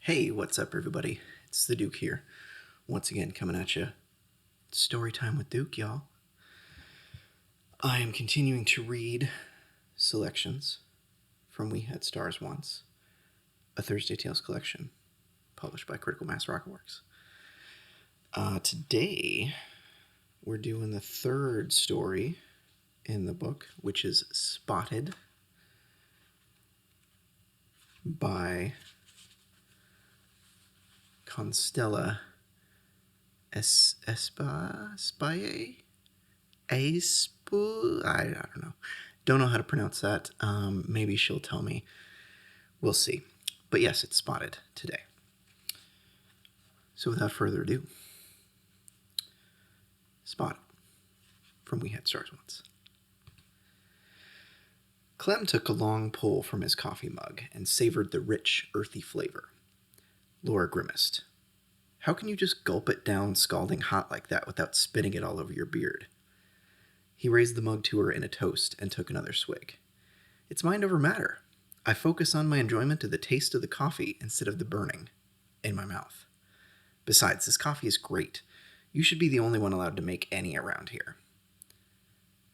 Hey, what's up, everybody? It's the Duke here, once again coming at you. Story time with Duke, y'all. I am continuing to read selections from We Had Stars Once, a Thursday Tales collection published by Critical Mass Rocketworks. Today, we're doing the third story in the book, which is Spotted by Constella Espj? I don't know. Don't know how to pronounce that. Maybe she'll tell me. We'll see. But yes, it's Spotted today. So without further ado, Spotted from We Had Stars Once. Clem took a long pull from his coffee mug and savored the rich, earthy flavor. Laura grimaced. How can you just gulp it down scalding hot like that without spitting it all over your beard? He raised the mug to her in a toast and took another swig. It's mind over matter. I focus on my enjoyment of the taste of the coffee instead of the burning in my mouth. Besides, this coffee is great. You should be the only one allowed to make any around here.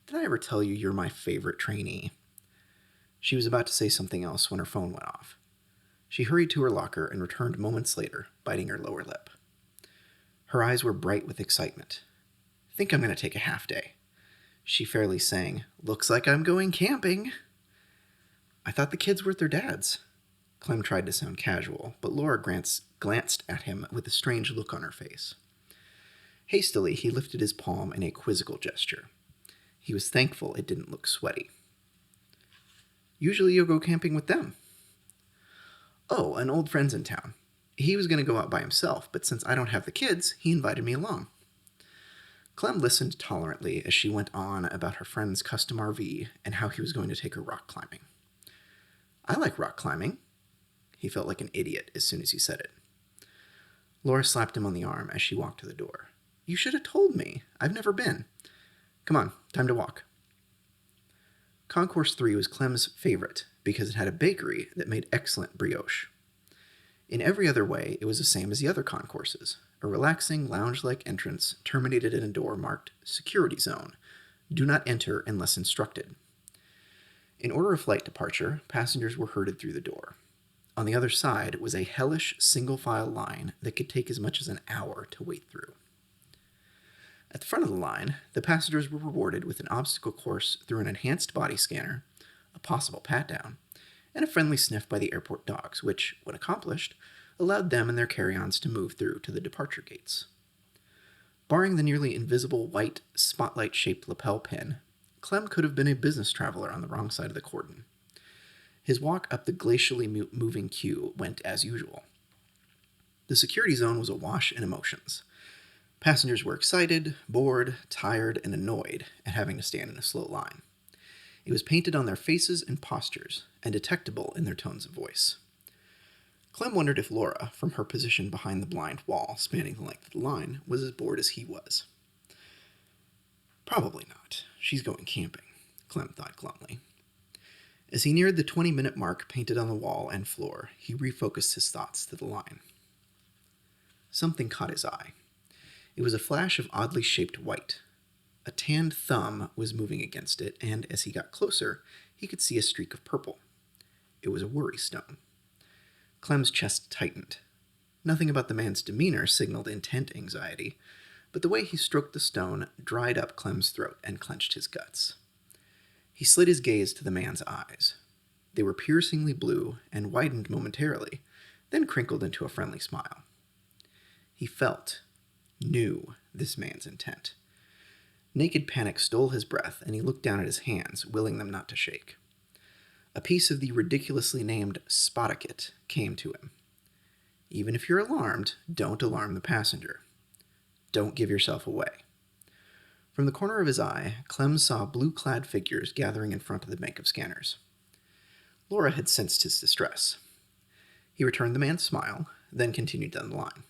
Did I ever tell you you're my favorite trainee? She was about to say something else when her phone went off. She hurried to her locker and returned moments later, biting her lower lip. Her eyes were bright with excitement. Think I'm going to take a half day. She fairly sang, Looks like I'm going camping. I thought the kids were at their dad's. Clem tried to sound casual, but Laura glanced at him with a strange look on her face. Hastily, he lifted his palm in a quizzical gesture. He was thankful it didn't look sweaty. Usually you'll go camping with them. Oh, an old friend's in town. He was going to go out by himself, but since I don't have the kids, he invited me along. Clem listened tolerantly as she went on about her friend's custom RV and how he was going to take her rock climbing. I like rock climbing. He felt like an idiot as soon as he said it. Laura slapped him on the arm as she walked to the door. You should have told me. I've never been. Come on, time to walk. Concourse 3 was Clem's favorite because it had a bakery that made excellent brioche. In every other way, it was the same as the other concourses, a relaxing, lounge-like entrance terminated in a door marked Security Zone. Do not enter unless instructed. In order of flight departure, passengers were herded through the door. On the other side was a hellish single-file line that could take as much as an hour to wait through. At the front of the line, the passengers were rewarded with an obstacle course through an enhanced body scanner, a possible pat-down, and a friendly sniff by the airport dogs, which, when accomplished, allowed them and their carry-ons to move through to the departure gates. Barring the nearly invisible white, spotlight-shaped lapel pin, Clem could have been a business traveler on the wrong side of the cordon. His walk up the glacially moving queue went as usual. The security zone was awash in emotions. Passengers were excited, bored, tired, and annoyed at having to stand in a slow line. It was painted on their faces and postures, and detectable in their tones of voice. Clem wondered if Laura, from her position behind the blind wall spanning the length of the line, was as bored as he was. Probably not. She's going camping, Clem thought glumly. As he neared the 20-minute mark painted on the wall and floor, he refocused his thoughts to the line. Something caught his eye. It was a flash of oddly shaped white. A tanned thumb was moving against it, and as he got closer, he could see a streak of purple. It was a worry stone. Clem's chest tightened. Nothing about the man's demeanor signaled intent anxiety, but the way he stroked the stone dried up Clem's throat and clenched his guts. He slid his gaze to the man's eyes. They were piercingly blue and widened momentarily, then crinkled into a friendly smile. He knew this man's intent. Naked panic stole his breath, and he looked down at his hands, willing them not to shake. A piece of the ridiculously named Spotticket came to him. Even if you're alarmed, don't alarm the passenger. Don't give yourself away. From the corner of his eye, Clem saw blue-clad figures gathering in front of the bank of scanners. Laura had sensed his distress. He returned the man's smile, then continued down the line.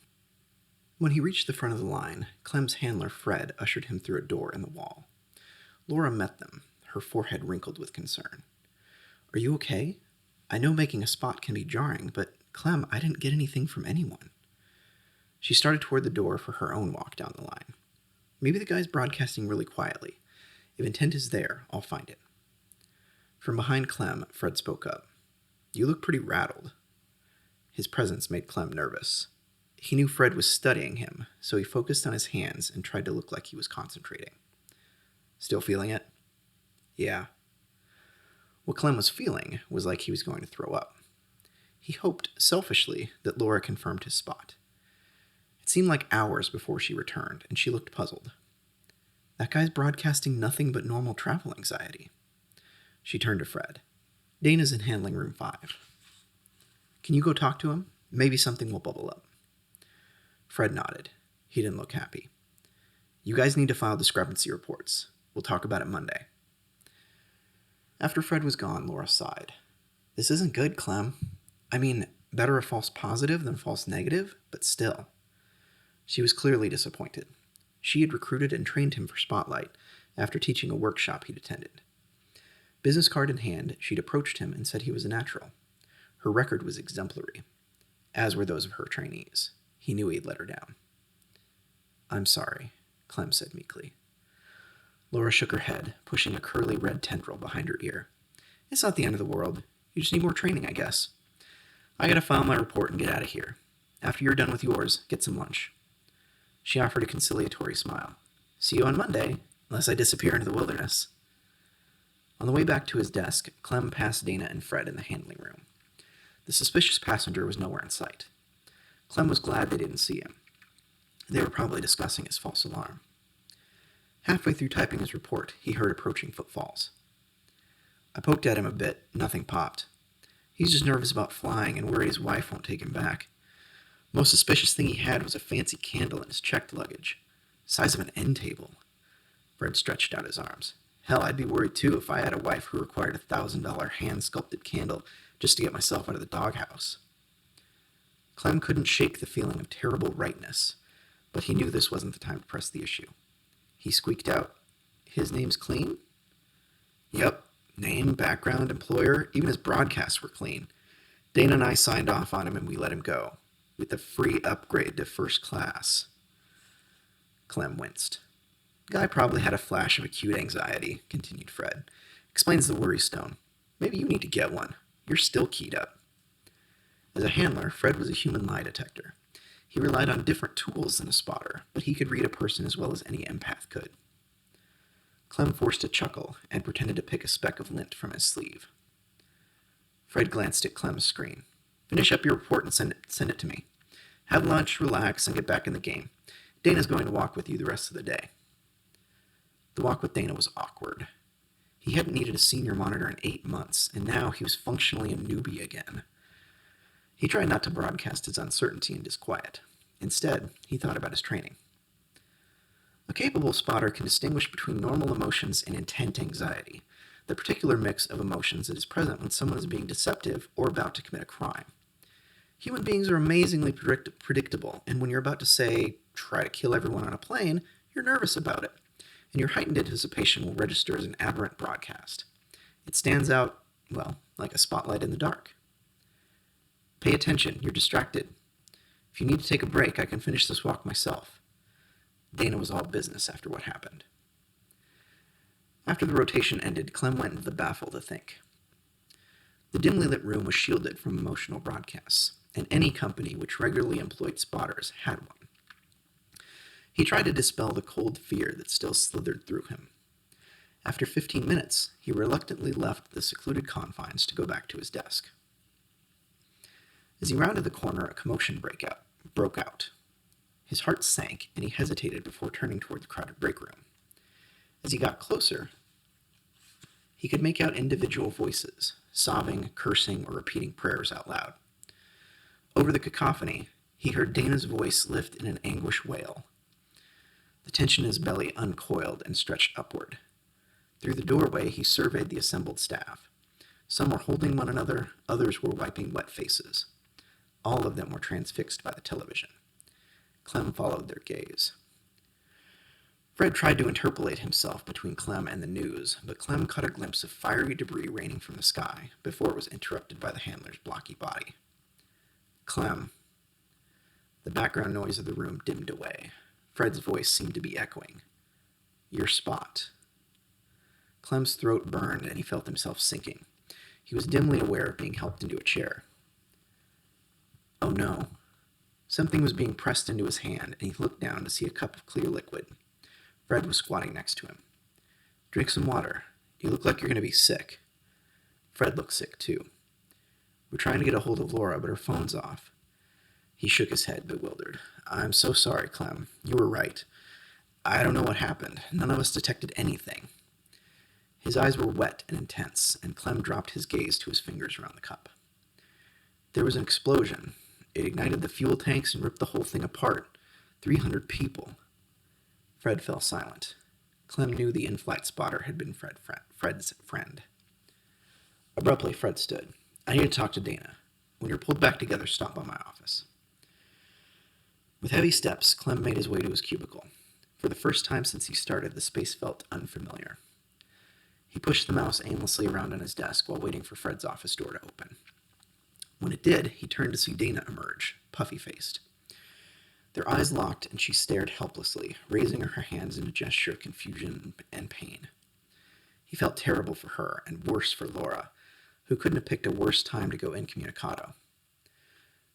When he reached the front of the line, Clem's handler Fred ushered him through a door in the wall. Laura met them, her forehead wrinkled with concern. Are you okay? I know making a spot can be jarring, but Clem, I didn't get anything from anyone. She started toward the door for her own walk down the line. Maybe the guy's broadcasting really quietly. If intent is there, I'll find it. From behind Clem, Fred spoke up. You look pretty rattled. His presence made Clem nervous. He knew Fred was studying him, so he focused on his hands and tried to look like he was concentrating. Still feeling it? Yeah. What Clem was feeling was like he was going to throw up. He hoped, selfishly, that Laura confirmed his spot. It seemed like hours before she returned, and she looked puzzled. That guy's broadcasting nothing but normal travel anxiety. She turned to Fred. Dana's in handling room 5. Can you go talk to him? Maybe something will bubble up. Fred nodded. He didn't look happy. You guys need to file discrepancy reports. We'll talk about it Monday. After Fred was gone, Laura sighed. This isn't good, Clem. I mean, better a false positive than false negative, but still. She was clearly disappointed. She had recruited and trained him for Spotlight after teaching a workshop he'd attended. Business card in hand, she'd approached him and said he was a natural. Her record was exemplary, as were those of her trainees. He knew he'd let her down. I'm sorry, Clem said meekly. Laura shook her head, pushing a curly red tendril behind her ear. It's not the end of the world. You just need more training, I guess. I gotta file my report and get out of here. After you're done with yours, get some lunch. She offered a conciliatory smile. See you on Monday, unless I disappear into the wilderness. On the way back to his desk, Clem passed Dana and Fred in the handling room. The suspicious passenger was nowhere in sight. Clem was glad they didn't see him. They were probably discussing his false alarm. Halfway through typing his report, he heard approaching footfalls. I poked at him a bit. Nothing popped. He's just nervous about flying and worried his wife won't take him back. Most suspicious thing he had was a fancy candle in his checked luggage, size of an end table. Fred stretched out his arms. Hell, I'd be worried too if I had a wife who required a $1,000 hand-sculpted candle just to get myself out of the doghouse. Clem couldn't shake the feeling of terrible rightness, but he knew this wasn't the time to press the issue. He squeaked out, His name's clean? Yep. Name, background, employer, even his broadcasts were clean. Dana and I signed off on him and we let him go, with a free upgrade to first class. Clem winced. Guy probably had a flash of acute anxiety, continued Fred. Explains the worry stone. Maybe you need to get one. You're still keyed up. As a handler, Fred was a human lie detector. He relied on different tools than a spotter, but he could read a person as well as any empath could. Clem forced a chuckle and pretended to pick a speck of lint from his sleeve. Fred glanced at Clem's screen. Finish up your report and send it to me. Have lunch, relax, and get back in the game. Dana's going to walk with you the rest of the day. The walk with Dana was awkward. He hadn't needed a senior monitor in 8 months, and now he was functionally a newbie again. He tried not to broadcast his uncertainty and disquiet. Instead, he thought about his training. A capable spotter can distinguish between normal emotions and intent anxiety, the particular mix of emotions that is present when someone is being deceptive or about to commit a crime. Human beings are amazingly predictable, and when you're about to say, try to kill everyone on a plane, you're nervous about it, and your heightened anticipation will register as an aberrant broadcast. It stands out, well, like a spotlight in the dark. Pay attention, you're distracted. If you need to take a break, I can finish this walk myself. Dana was all business after what happened. After the rotation ended, Clem went into the baffle to think. The dimly lit room was shielded from emotional broadcasts, and any company which regularly employed spotters had one. He tried to dispel the cold fear that still slithered through him. After 15 minutes, he reluctantly left the secluded confines to go back to his desk. As he rounded the corner, a commotion broke out. His heart sank, and he hesitated before turning toward the crowded break room. As he got closer, he could make out individual voices, sobbing, cursing, or repeating prayers out loud. Over the cacophony, he heard Dana's voice lift in an anguished wail. The tension in his belly uncoiled and stretched upward. Through the doorway, he surveyed the assembled staff. Some were holding one another, others were wiping wet faces. All of them were transfixed by the television. Clem followed their gaze. Fred tried to interpolate himself between Clem and the news, but Clem caught a glimpse of fiery debris raining from the sky before it was interrupted by the handler's blocky body. Clem. The background noise of the room dimmed away. Fred's voice seemed to be echoing. Your spot. Clem's throat burned and he felt himself sinking. He was dimly aware of being helped into a chair. Oh no. Something was being pressed into his hand, and he looked down to see a cup of clear liquid. Fred was squatting next to him. Drink some water. You look like you're going to be sick. Fred looked sick, too. We're trying to get a hold of Laura, but her phone's off. He shook his head, bewildered. I'm so sorry, Clem. You were right. I don't know what happened. None of us detected anything. His eyes were wet and intense, and Clem dropped his gaze to his fingers around the cup. There was an explosion. It ignited the fuel tanks and ripped the whole thing apart. 300 people. Fred fell silent. Clem knew the in-flight spotter had been Fred's friend. Abruptly, Fred stood. I need to talk to Dana. When you're pulled back together, stop by my office. With heavy steps, Clem made his way to his cubicle. For the first time since he started, the space felt unfamiliar. He pushed the mouse aimlessly around on his desk while waiting for Fred's office door to open. When it did, he turned to see Dana emerge, puffy-faced. Their eyes locked, and she stared helplessly, raising her hands in a gesture of confusion and pain. He felt terrible for her, and worse for Laura, who couldn't have picked a worse time to go incommunicado.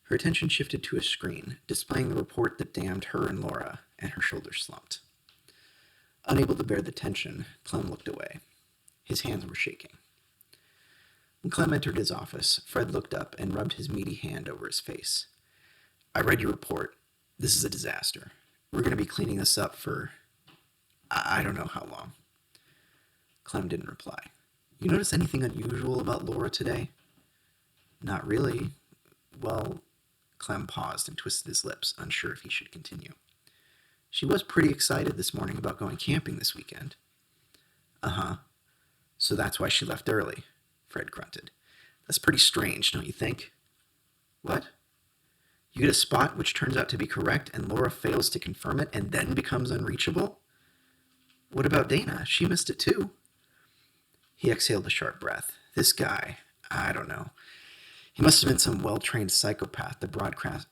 Her attention shifted to a screen, displaying the report that damned her and Laura, and her shoulders slumped. Unable to bear the tension, Clem looked away. His hands were shaking. When Clem entered his office, Fred looked up and rubbed his meaty hand over his face. I read your report. This is a disaster. We're going to be cleaning this up for I don't know how long. Clem didn't reply. You notice anything unusual about Laura today? Not really. Well, Clem paused and twisted his lips, unsure if he should continue. She was pretty excited this morning about going camping this weekend. Uh-huh. So that's why she left early, Fred grunted. That's pretty strange, don't you think? What? You get a spot which turns out to be correct and Laura fails to confirm it and then becomes unreachable? What about Dana? She missed it too. He exhaled a sharp breath. This guy, I don't know. He must have been some well-trained psychopath that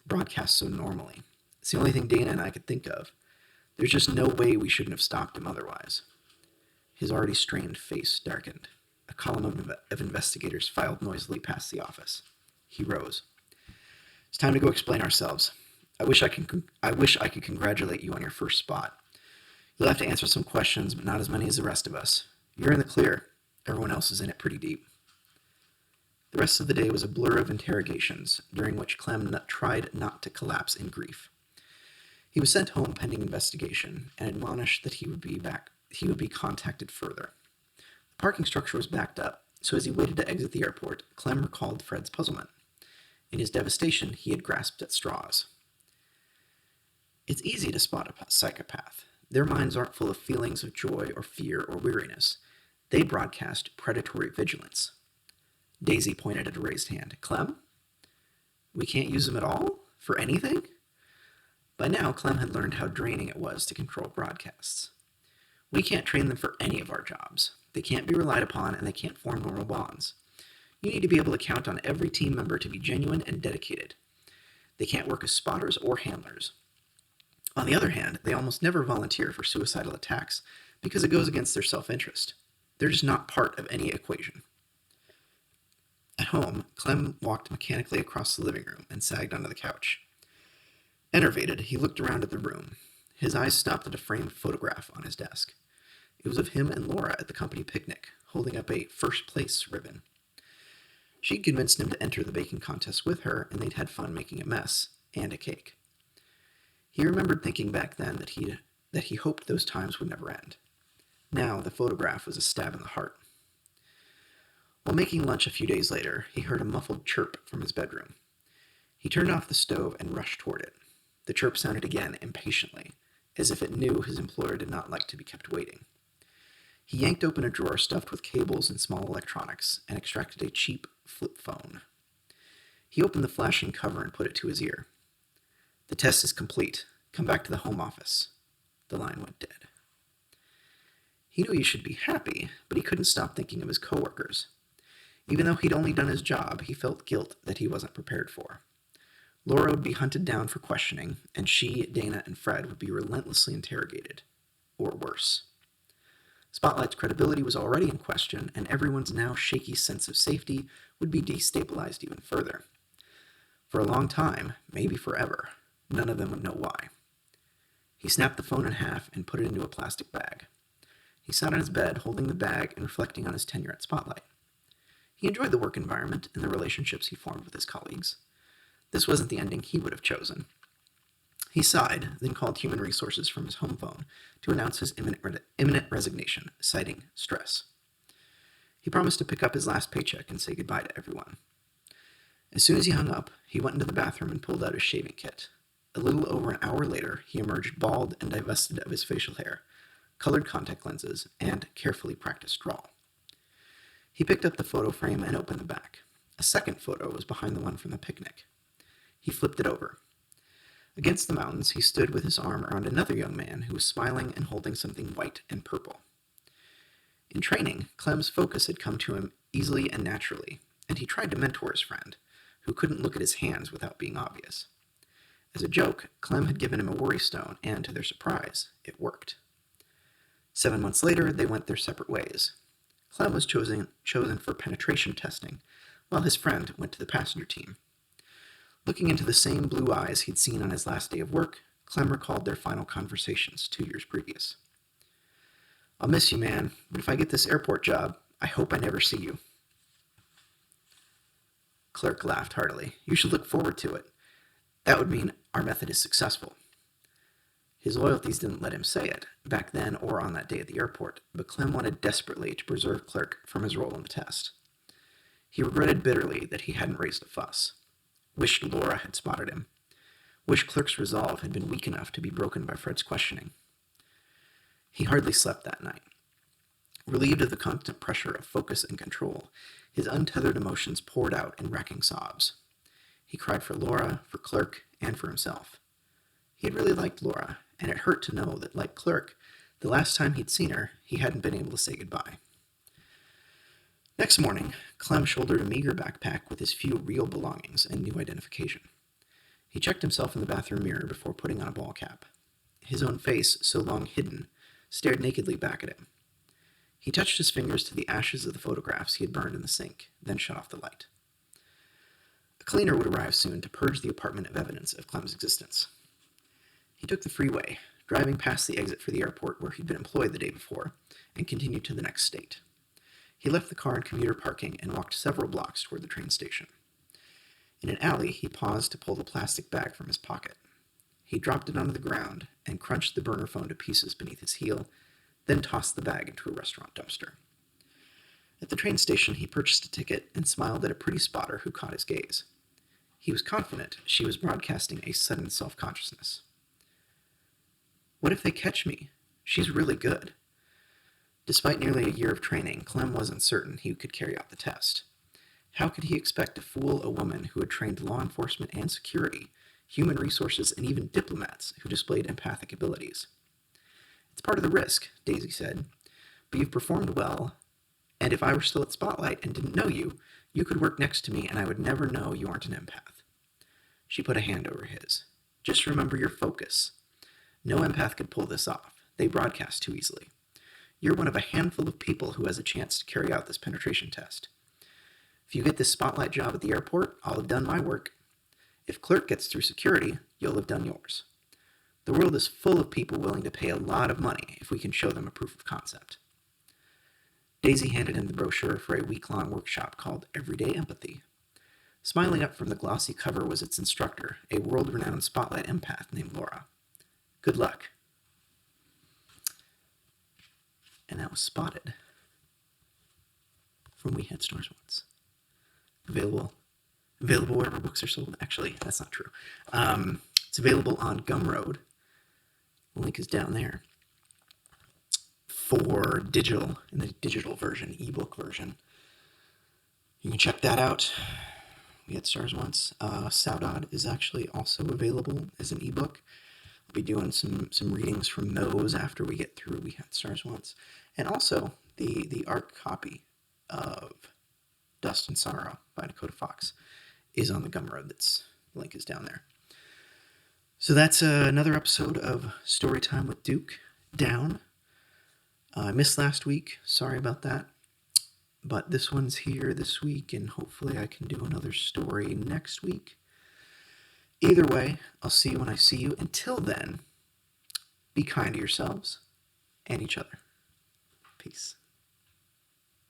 broadcasts so normally. It's the only thing Dana and I could think of. There's just no way we shouldn't have stopped him otherwise. His already strained face darkened. A column of investigators filed noisily past the office. He rose. It's time to go explain ourselves. I wish I could congratulate you on your first spot. You'll have to answer some questions, but not as many as the rest of us. You're in the clear. Everyone else is in it pretty deep. The rest of the day was a blur of interrogations, during which Clem tried not to collapse in grief. He was sent home pending investigation, and admonished that he would be contacted further. The parking structure was backed up, so as he waited to exit the airport, Clem recalled Fred's puzzlement. In his devastation, he had grasped at straws. It's easy to spot a psychopath. Their minds aren't full of feelings of joy or fear or weariness. They broadcast predatory vigilance. Daisy pointed at a raised hand. Clem? We can't use them at all? For anything? By now, Clem had learned how draining it was to control broadcasts. We can't train them for any of our jobs. They can't be relied upon, and they can't form normal bonds. You need to be able to count on every team member to be genuine and dedicated. They can't work as spotters or handlers. On the other hand, they almost never volunteer for suicidal attacks because it goes against their self-interest. They're just not part of any equation. At home, Clem walked mechanically across the living room and sagged onto the couch. Enervated, he looked around at the room. His eyes stopped at a framed photograph on his desk. It was of him and Laura at the company picnic, holding up a first place ribbon. She'd convinced him to enter the baking contest with her, and they'd had fun making a mess, and a cake. He remembered thinking back then that he hoped those times would never end. Now, the photograph was a stab in the heart. While making lunch a few days later, he heard a muffled chirp from his bedroom. He turned off the stove and rushed toward it. The chirp sounded again impatiently, as if it knew his employer did not like to be kept waiting. He yanked open a drawer stuffed with cables and small electronics and extracted a cheap flip phone. He opened the flashing cover and put it to his ear. The test is complete. Come back to the home office. The line went dead. He knew he should be happy, but he couldn't stop thinking of his coworkers. Even though he'd only done his job, he felt guilt that he wasn't prepared for. Laura would be hunted down for questioning, and she, Dana, and Fred would be relentlessly interrogated, or worse. Spotlight's credibility was already in question, and everyone's now shaky sense of safety would be destabilized even further. For a long time, maybe forever, none of them would know why. He snapped the phone in half and put it into a plastic bag. He sat on his bed, holding the bag and reflecting on his tenure at Spotlight. He enjoyed the work environment and the relationships he formed with his colleagues. This wasn't the ending he would have chosen. He sighed, then called Human Resources from his home phone to announce his imminent resignation, citing stress. He promised to pick up his last paycheck and say goodbye to everyone. As soon as he hung up, he went into the bathroom and pulled out his shaving kit. A little over an hour later, he emerged bald and divested of his facial hair, colored contact lenses, and carefully practiced drawl. He picked up the photo frame and opened the back. A second photo was behind the one from the picnic. He flipped it over. Against the mountains, he stood with his arm around another young man who was smiling and holding something white and purple. In training, Clem's focus had come to him easily and naturally, and he tried to mentor his friend, who couldn't look at his hands without being obvious. As a joke, Clem had given him a worry stone, and to their surprise, it worked. 7 months later, they went their separate ways. Clem was chosen for penetration testing, while his friend went to the passenger team. Looking into the same blue eyes he'd seen on his last day of work, Clem recalled their final conversations 2 years previous. "I'll miss you, man, but if I get this airport job, I hope I never see you." Clerk laughed heartily. "You should look forward to it. That would mean our method is successful." His loyalties didn't let him say it, back then or on that day at the airport, but Clem wanted desperately to preserve Clerk from his role in the test. He regretted bitterly that he hadn't raised a fuss. Wished Laura had spotted him. Wished Clerk's resolve had been weak enough to be broken by Fred's questioning. He hardly slept that night. Relieved of the constant pressure of focus and control, his untethered emotions poured out in racking sobs. He cried for Laura, for Clerk, and for himself. He had really liked Laura, and it hurt to know that, like Clerk, the last time he'd seen her, he hadn't been able to say goodbye. Next morning, Clem shouldered a meager backpack with his few real belongings and new identification. He checked himself in the bathroom mirror before putting on a ball cap. His own face, so long hidden, stared nakedly back at him. He touched his fingers to the ashes of the photographs he had burned in the sink, then shut off the light. A cleaner would arrive soon to purge the apartment of evidence of Clem's existence. He took the freeway, driving past the exit for the airport where he'd been employed the day before, and continued to the next state. He left the car in commuter parking and walked several blocks toward the train station. In an alley, he paused to pull the plastic bag from his pocket. He dropped it onto the ground and crunched the burner phone to pieces beneath his heel, then tossed the bag into a restaurant dumpster. At the train station, he purchased a ticket and smiled at a pretty spotter who caught his gaze. He was confident she was broadcasting a sudden self-consciousness. "What if they catch me? She's really good." Despite nearly a year of training, Clem wasn't certain he could carry out the test. How could he expect to fool a woman who had trained law enforcement and security, human resources, and even diplomats who displayed empathic abilities? "It's part of the risk," Daisy said, "but you've performed well, and if I were still at Spotlight and didn't know you, you could work next to me and I would never know you aren't an empath." She put a hand over his. "Just remember your focus. No empath could pull this off. They broadcast too easily. You're one of a handful of people who has a chance to carry out this penetration test. If you get this Spotlight job at the airport, I'll have done my work. If Clerk gets through security, you'll have done yours. The world is full of people willing to pay a lot of money if we can show them a proof of concept." Daisy handed him the brochure for a week-long workshop called Everyday Empathy. Smiling up from the glossy cover was its instructor, a world-renowned Spotlight empath named Laura. "Good luck." And that was Spotted from We Had Stars Once. Available wherever books are sold. Actually, that's not true. It's available on Gumroad. The link is down there. For digital, in the digital version, ebook version. You can check that out. We Had Stars Once. Saudade is actually also available as an ebook. I'll be doing some readings from those after we get through We Had Stars Once. And also, the art copy of Dust and Sorrow by Dakota Fox is on the Gumroad that's The link is down there. So that's another episode of Storytime with Duke down. I missed last week. Sorry about that. But this one's here this week, and hopefully I can do another story next week. Either way, I'll see you when I see you. Until then, be kind to yourselves and each other. Peace.